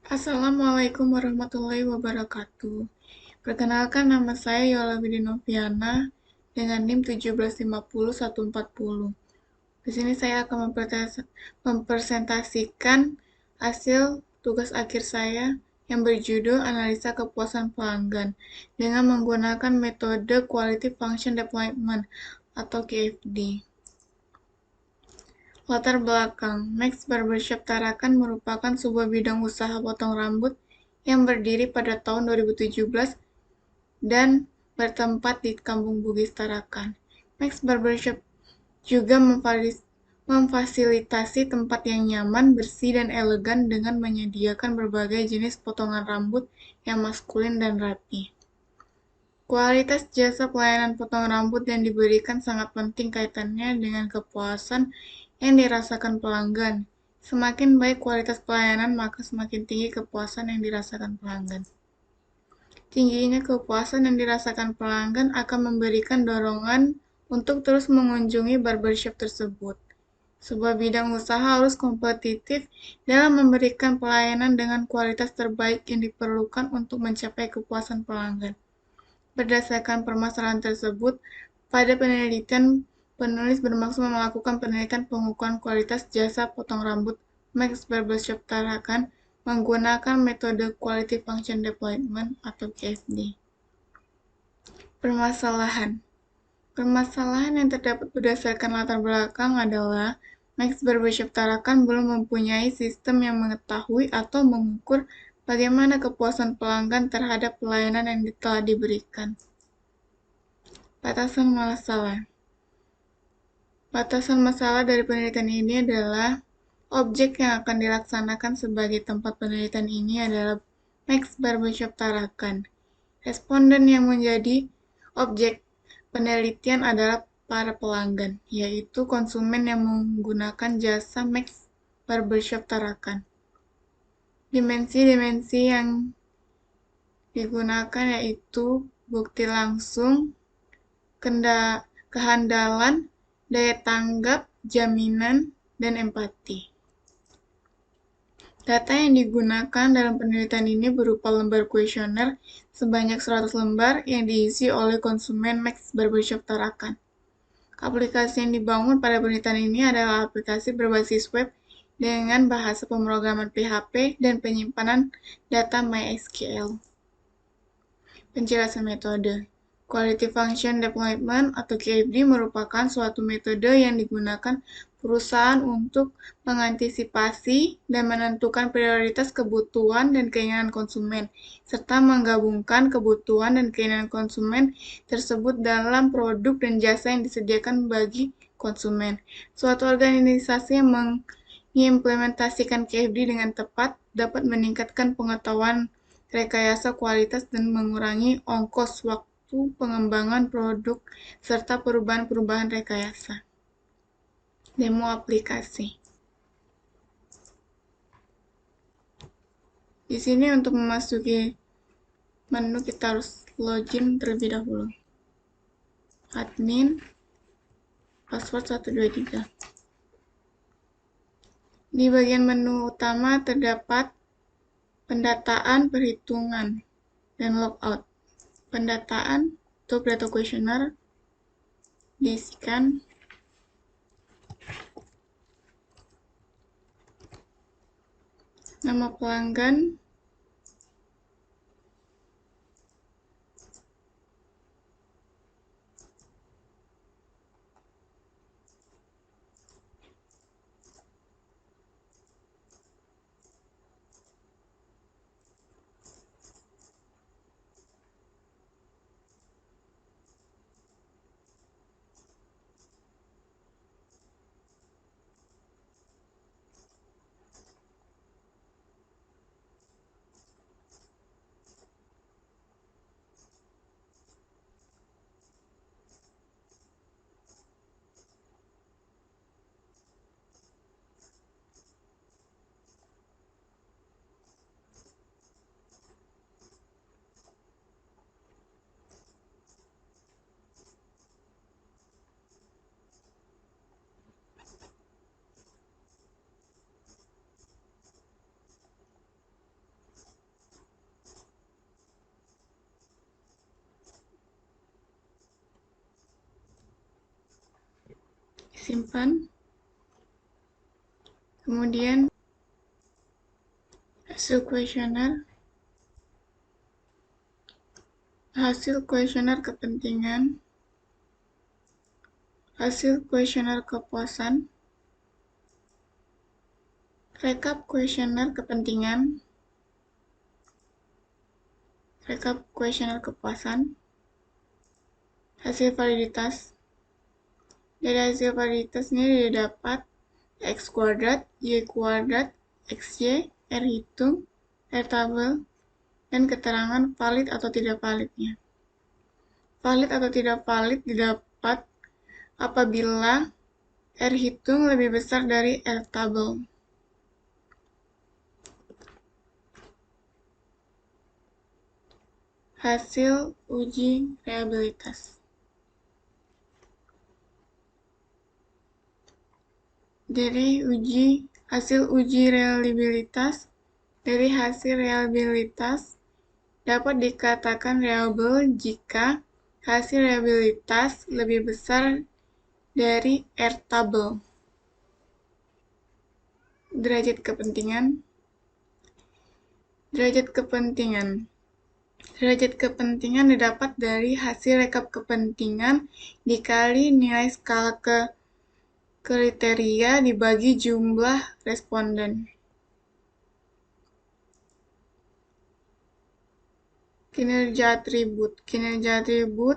Assalamualaikum warahmatullahi wabarakatuh. Perkenalkan nama saya Yola Widinoviana dengan NIM 1750140. Di sini saya akan mempresentasikan hasil tugas akhir saya yang berjudul Analisa Kepuasan Pelanggan dengan menggunakan metode Quality Function Deployment atau QFD. Latar belakang, Max Barbershop Tarakan merupakan sebuah bidang usaha potong rambut yang berdiri pada tahun 2017 dan bertempat di Kampung Bugis Tarakan. Max Barbershop juga memfasilitasi tempat yang nyaman, bersih, dan elegan dengan menyediakan berbagai jenis potongan rambut yang maskulin dan rapi. Kualitas jasa pelayanan potong rambut yang diberikan sangat penting kaitannya dengan kepuasan yang dirasakan pelanggan. Semakin baik kualitas pelayanan, maka semakin tinggi kepuasan yang dirasakan pelanggan. Tingginya kepuasan yang dirasakan pelanggan akan memberikan dorongan untuk terus mengunjungi barbershop tersebut. Sebuah bidang usaha harus kompetitif dalam memberikan pelayanan dengan kualitas terbaik yang diperlukan untuk mencapai kepuasan pelanggan. Berdasarkan permasalahan tersebut, pada penelitian, penulis bermaksud melakukan penelitian pengukuran kualitas jasa potong rambut Max Barbershop Tarakan menggunakan metode Quality Function Deployment atau QFD. Permasalahan yang terdapat berdasarkan latar belakang adalah Max Barbershop Tarakan belum mempunyai sistem yang mengetahui atau mengukur bagaimana kepuasan pelanggan terhadap pelayanan yang telah diberikan. Batasan masalah. Batasan masalah dari penelitian ini adalah objek yang akan dilaksanakan sebagai tempat penelitian ini adalah Max Barbershop Tarakan. Responden yang menjadi objek penelitian adalah para pelanggan, yaitu konsumen yang menggunakan jasa Max Barbershop Tarakan. Dimensi-dimensi yang digunakan yaitu bukti langsung, kehandalan, daya tanggap, jaminan, dan empati. Data yang digunakan dalam penelitian ini berupa lembar kuesioner sebanyak 100 lembar yang diisi oleh konsumen Max Barbershop Tarakan. Aplikasi yang dibangun pada penelitian ini adalah aplikasi berbasis web dengan bahasa pemrograman PHP dan penyimpanan data MySQL. Penjelasan metode. Quality Function Deployment atau QFD merupakan suatu metode yang digunakan perusahaan untuk mengantisipasi dan menentukan prioritas kebutuhan dan keinginan konsumen, serta menggabungkan kebutuhan dan keinginan konsumen tersebut dalam produk dan jasa yang disediakan bagi konsumen. Suatu organisasi yang mengimplementasikan QFD dengan tepat dapat meningkatkan pengetahuan rekayasa kualitas dan mengurangi ongkos waktu pengembangan produk serta perubahan-perubahan rekayasa. Demo aplikasi. Di sini untuk memasuki menu kita harus login terlebih dahulu. Admin, password 123. Di bagian menu utama terdapat pendataan, perhitungan, dan logout. Pendataan untuk data kuesioner diisikan nama pelanggan, simpan. Kemudian hasil kuesioner kepentingan, hasil kuesioner kepuasan, rekap kuesioner kepentingan, rekap kuesioner kepuasan, hasil validitas. Dari hasil validitas ini didapat X kuadrat, Y kuadrat, XY, R hitung, R tabel, dan keterangan valid atau tidak validnya. Valid atau tidak valid didapat apabila R hitung lebih besar dari R tabel. Hasil uji reliabilitas. Dari hasil uji reliabilitas, dari hasil reliabilitas dapat dikatakan reliable jika hasil reliabilitas lebih besar dari R tabel. Derajat kepentingan. Derajat kepentingan didapat dari hasil rekap kepentingan dikali nilai skala kriteria dibagi jumlah responden. Kinerja atribut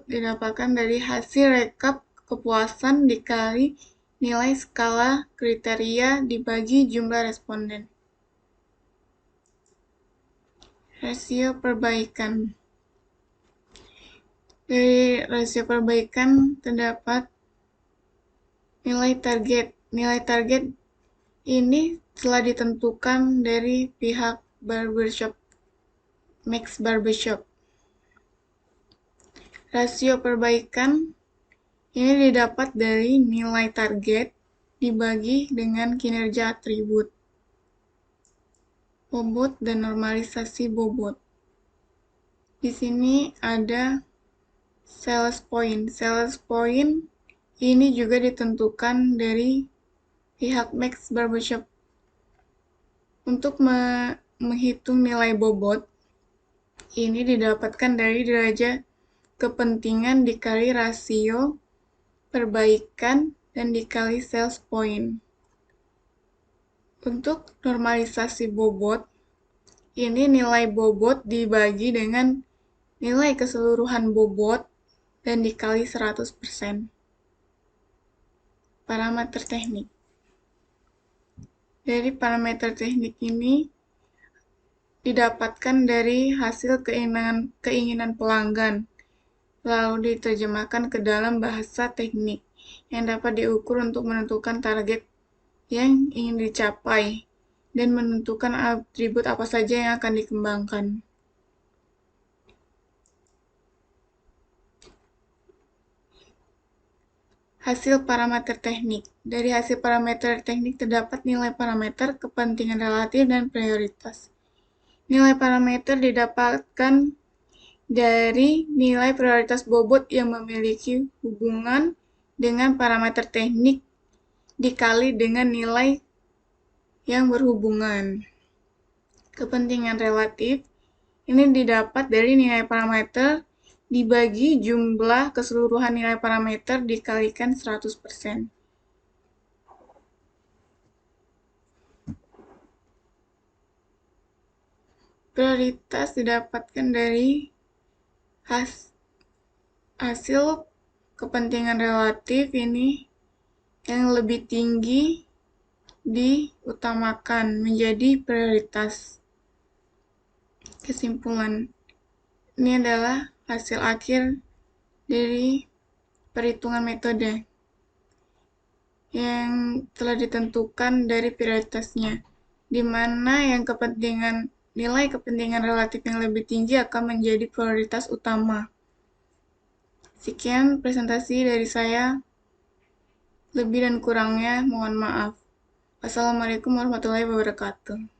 didapatkan dari hasil rekap kepuasan dikali nilai skala kriteria dibagi jumlah responden. Rasio perbaikan. Dari rasio perbaikan terdapat nilai target. Nilai target ini telah ditentukan dari pihak Max Barbershop. Rasio perbaikan ini didapat dari nilai target dibagi dengan kinerja atribut. Bobot dan normalisasi bobot. Di sini ada sales point. Sales point ini juga ditentukan dari pihak Max Barbershop. Untuk menghitung nilai bobot, ini didapatkan dari derajat kepentingan dikali rasio perbaikan dan dikali sales point. Untuk normalisasi bobot, ini nilai bobot dibagi dengan nilai keseluruhan bobot dan dikali 100%. Parameter teknik. Dari parameter teknik ini didapatkan dari hasil keinginan pelanggan, lalu diterjemahkan ke dalam bahasa teknik yang dapat diukur untuk menentukan target yang ingin dicapai dan menentukan atribut apa saja yang akan dikembangkan. Hasil parameter teknik. Dari hasil parameter teknik terdapat nilai parameter, kepentingan relatif, dan prioritas. Nilai parameter didapatkan dari nilai prioritas bobot yang memiliki hubungan dengan parameter teknik dikali dengan nilai yang berhubungan. Kepentingan relatif ini didapat dari nilai parameter dibagi jumlah keseluruhan nilai parameter dikalikan 100%. Prioritas didapatkan dari hasil kepentingan relatif ini yang lebih tinggi diutamakan menjadi prioritas. Kesimpulan, ini adalah hasil akhir dari perhitungan metode yang telah ditentukan dari prioritasnya, di mana yang nilai kepentingan relatif yang lebih tinggi akan menjadi prioritas utama. Sekian presentasi dari saya. Lebih dan kurangnya mohon maaf. Wassalamualaikum warahmatullahi wabarakatuh.